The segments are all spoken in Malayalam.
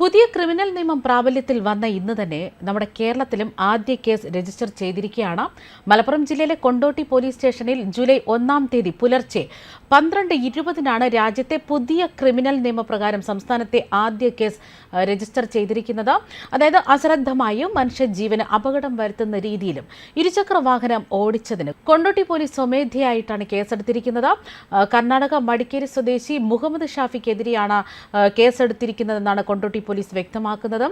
പുതിയ ക്രിമിനൽ നിയമം പ്രാബല്യത്തിൽ വന്ന ഇന്ന് തന്നെ നമ്മുടെ കേരളത്തിലും ആദ്യ കേസ് രജിസ്റ്റർ ചെയ്തിരിക്കുകയാണ്. മലപ്പുറം ജില്ലയിലെ കൊണ്ടോട്ടി പോലീസ് സ്റ്റേഷനിൽ ജൂലൈ 1-ാം തീയതി പുലർച്ചെ 12:20 രാജ്യത്തെ പുതിയ ക്രിമിനൽ നിയമപ്രകാരം സംസ്ഥാനത്തെ ആദ്യ കേസ് രജിസ്റ്റർ ചെയ്തിരിക്കുന്നത്. അതായത് അശ്രദ്ധമായും മനുഷ്യജീവന് അപകടം വരുത്തുന്ന രീതിയിലും ഇരുചക്ര വാഹനം ഓടിച്ചതിന് കൊണ്ടോട്ടി പോലീസ് സ്വമേധയായിട്ടാണ് കേസെടുത്തിരിക്കുന്നത്. കർണാടക മടിക്കേരി സ്വദേശി മുഹമ്മദ് ഷാഫിക്കെതിരെയാണ് കേസെടുത്തിരിക്കുന്നതെന്നാണ് കൊണ്ടോട്ടി പോലീസ് വ്യക്തമാക്കുന്നത്.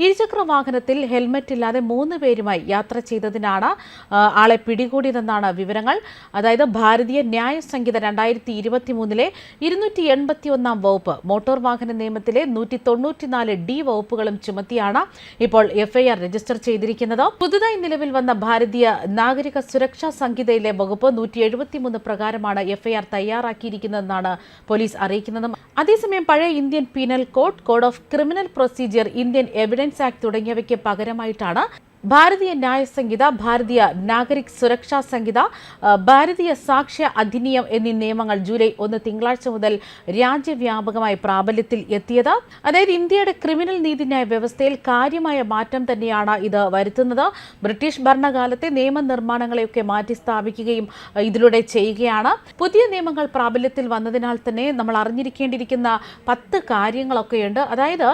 ഇരുചക്ര വാഹനത്തിൽ ഹെൽമറ്റ് ഇല്ലാതെ 3 പേരുമായി യാത്ര ചെയ്തതിനാണ് ആളെ പിടികൂടിയതെന്നാണ് വിവരങ്ങൾ. അതായത് ഭാരതീയ ന്യായ സംഹിത 2023 281-ാം വകുപ്പ്, മോട്ടോർ വാഹന നിയമത്തിലെ 194D വകുപ്പുകളും ചുമത്തിയാണ് ഇപ്പോൾ എഫ്ഐആർ രജിസ്റ്റർ ചെയ്തിരിക്കുന്നത്. പുതുതായി നിലവിൽ വന്ന ഭാരതീയ നാഗരിക സുരക്ഷാ സംഹിതയിലെ വകുപ്പ് 173 പ്രകാരമാണ് എഫ്ഐആർ തയ്യാറാക്കിയിരിക്കുന്നതെന്നാണ് പോലീസ് അറിയിക്കുന്നത്. അതേസമയം പഴയ Indian penal code, code of criminal procedure, Indian evidence act തുടങ്ങിയവയ്ക്ക് പകരമായിട്ടാണ് ഭാരതീയ ന്യായ സംഹിത, ഭാരതീയ നാഗരിക് സുരക്ഷാ സംഹിത, ഭാരതീയ സാക്ഷ്യ അധിനിയം എന്നീ നിയമങ്ങൾ ജൂലൈ 1 തിങ്കളാഴ്ച മുതൽ രാജ്യവ്യാപകമായി പ്രാബല്യത്തിൽ എത്തിയത്. അതായത് ഇന്ത്യയുടെ ക്രിമിനൽ നീതിന്യായ വ്യവസ്ഥയിൽ കാര്യമായ മാറ്റം തന്നെയാണ് ഇത് വരുത്തുന്നത്. ബ്രിട്ടീഷ് ഭരണകാലത്തെ നിയമനിർമ്മാണങ്ങളെയൊക്കെ മാറ്റി സ്ഥാപിക്കുകയും ഇതിലൂടെ ചെയ്യുകയാണ്. പുതിയ നിയമങ്ങൾ പ്രാബല്യത്തിൽ വന്നതിനാൽ തന്നെ നമ്മൾ അറിഞ്ഞിരിക്കേണ്ടിയിരിക്കുന്ന 10 കാര്യങ്ങളൊക്കെയുണ്ട്. അതായത്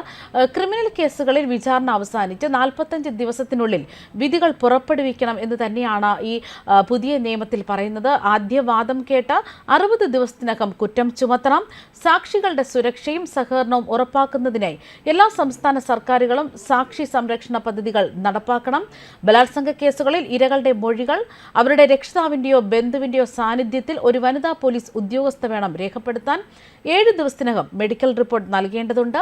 ക്രിമിനൽ കേസുകളിൽ വിചാരണ അവസാനിച്ച് 45 ദിവസത്തിനുള്ളിൽ വിധികൾ പുറപ്പെടുവിക്കണം എന്ന് തന്നെയാണ് ഈ പുതിയ നിയമത്തിൽ പറയുന്നത്. ആദ്യ വാദം കേട്ട 60 ദിവസത്തിനകം കുറ്റം ചുമത്തണം. സാക്ഷികളുടെ സുരക്ഷയും സഹകരണവും ഉറപ്പാക്കുന്നതിനായി എല്ലാ സംസ്ഥാന സർക്കാരുകളും സാക്ഷി സംരക്ഷണ പദ്ധതികൾ നടപ്പാക്കണം. ബലാത്സംഗ കേസുകളിൽ ഇരകളുടെ മൊഴികൾ അവരുടെ രക്ഷിതാവിന്റെയോ ബന്ധുവിന്റെയോ സാന്നിധ്യത്തിൽ ഒരു വനിതാ പോലീസ് ഉദ്യോഗസ്ഥ വേണം രേഖപ്പെടുത്താൻ. 7 ദിവസത്തിനകം മെഡിക്കൽ റിപ്പോർട്ട് നൽകേണ്ടതുണ്ട്.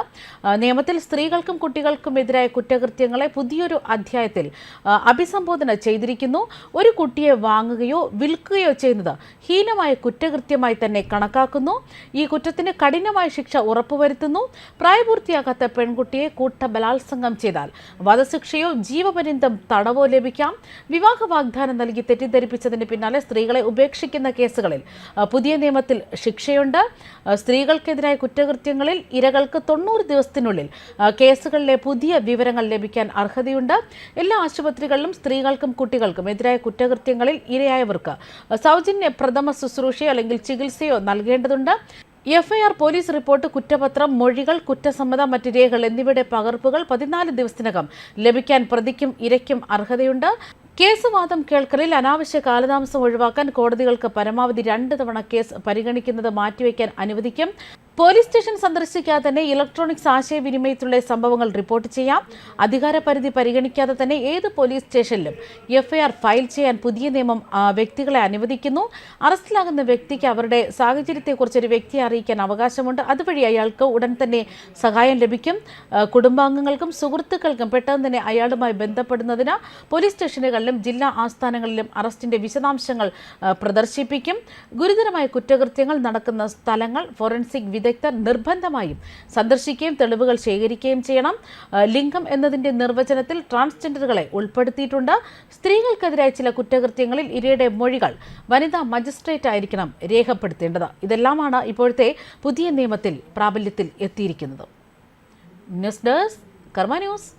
നിയമത്തിൽ സ്ത്രീകൾക്കും കുട്ടികൾക്കും എതിരായ കുറ്റകൃത്യങ്ങളെ പുതിയൊരു അധ്യായത്തിൽ അഭിസംബോധന ചെയ്തിരിക്കുന്നു. ഒരു കുട്ടിയെ വാങ്ങുകയോ വിൽക്കുകയോ ചെയ്യുന്നത് ഹീനമായ കുറ്റകൃത്യമായി തന്നെ കണക്കാക്കുന്നു. ഈ കുറ്റത്തിന് കഠിനമായ ശിക്ഷ ഉറപ്പുവരുത്തുന്നു. പ്രായപൂർത്തിയാകാത്ത പെൺകുട്ടിയെ കൂട്ടബലാത്സംഗം ചെയ്താൽ വധശിക്ഷയോ ജീവപര്യന്തം തടവോ ലഭിക്കാം. വിവാഹ വാഗ്ദാനം നൽകി തെറ്റിദ്ധരിപ്പിച്ചതിന് പിന്നാലെ സ്ത്രീകളെ ഉപേക്ഷിക്കുന്ന കേസുകളിൽ പുതിയ നിയമത്തിൽ ശിക്ഷയുണ്ട്. സ്ത്രീകൾക്കെതിരായ കുറ്റകൃത്യങ്ങളിൽ ഇരകൾക്ക് 90 ദിവസത്തിനുള്ളിൽ കേസുകളിലെ പുതിയ വിവരങ്ങൾ ലഭിക്കാൻ അർഹതയുണ്ട്. എല്ലാ ആശുപത്രികളിലും സ്ത്രീകൾക്കും കുട്ടികൾക്കും എതിരായ കുറ്റകൃത്യങ്ങളിൽ ഇരയായവർക്ക് സൗജന്യ പ്രഥമ ശുശ്രൂഷയോ അല്ലെങ്കിൽ ചികിത്സയോ നൽകേണ്ടതുണ്ട്. എഫ്ഐആർ, പോലീസ് റിപ്പോർട്ട്, കുറ്റപത്രം, മൊഴികൾ, കുറ്റസമ്മതം, മറ്റ് രേഖകൾ എന്നിവയുടെ പകർപ്പുകൾ 14 ദിവസത്തിനകം ലഭിക്കാൻ പ്രതിക്കും ഇരയ്ക്കും അർഹതയുണ്ട്. കേസ് വാദം കേൾക്കലിൽ അനാവശ്യ കാലതാമസം ഒഴിവാക്കാൻ കോടതികൾക്ക് പരമാവധി 2 തവണ കേസ് പരിഗണിക്കുന്നത് മാറ്റിവെക്കാൻ അനുവദിക്കും. പോലീസ് സ്റ്റേഷൻ സന്ദർശിക്കാതെ തന്നെ ഇലക്ട്രോണിക്സ് ആശയവിനിമയത്തിലുള്ള സംഭവങ്ങൾ റിപ്പോർട്ട് ചെയ്യാം. അധികാരപരിധി പരിഗണിക്കാതെ തന്നെ ഏത് പോലീസ് സ്റ്റേഷനിലും എഫ്ഐആർ ഫയൽ ചെയ്യാൻ പുതിയ നിയമം വ്യക്തികളെ അനുവദിക്കുന്നു. അറസ്റ്റിലാകുന്ന വ്യക്തിക്ക് അവരുടെ സാഹചര്യത്തെക്കുറിച്ച് ഒരു വ്യക്തിയെ അറിയിക്കാൻ അവകാശമുണ്ട്. അതുവഴി അയാൾക്ക് ഉടൻ തന്നെ സഹായം ലഭിക്കും. കുടുംബാംഗങ്ങൾക്കും സുഹൃത്തുക്കൾക്കും പെട്ടെന്ന് തന്നെ അയാളുമായി ബന്ധപ്പെടുന്നതിന് പോലീസ് സ്റ്റേഷനുകളിലും ജില്ലാ ആസ്ഥാനങ്ങളിലും അറസ്റ്റിന്റെ വിശദാംശങ്ങൾ പ്രദർശിപ്പിക്കും. ഗുരുതരമായ കുറ്റകൃത്യങ്ങൾ നടക്കുന്ന സ്ഥലങ്ങൾ ഫോറൻസിക് വിദഗ്ധർ നിർബന്ധമായും സന്ദർശിക്കുകയും തെളിവുകൾ ശേഖരിക്കുകയും ചെയ്യണം. ലിംഗം എന്നതിന്റെ നിർവചനത്തിൽ ട്രാൻസ്ജെൻഡറുകളെ ഉൾപ്പെടുത്തിയിട്ടുണ്ട്. സ്ത്രീകൾക്കെതിരായ ചില കുറ്റകൃത്യങ്ങളിൽ ഇരയുടെ മൊഴികൾ വനിതാ മജിസ്ട്രേറ്റ് ആയിരിക്കണം രേഖപ്പെടുത്തേണ്ടത്. ഇതെല്ലാമാണ് ഇപ്പോഴത്തെ പുതിയ നിയമത്തിൽ പ്രാബല്യത്തിൽ എത്തിയിരിക്കുന്നത്. ന്യൂസ് ഡെസ്ക്, കർമ്മ ന്യൂസ്.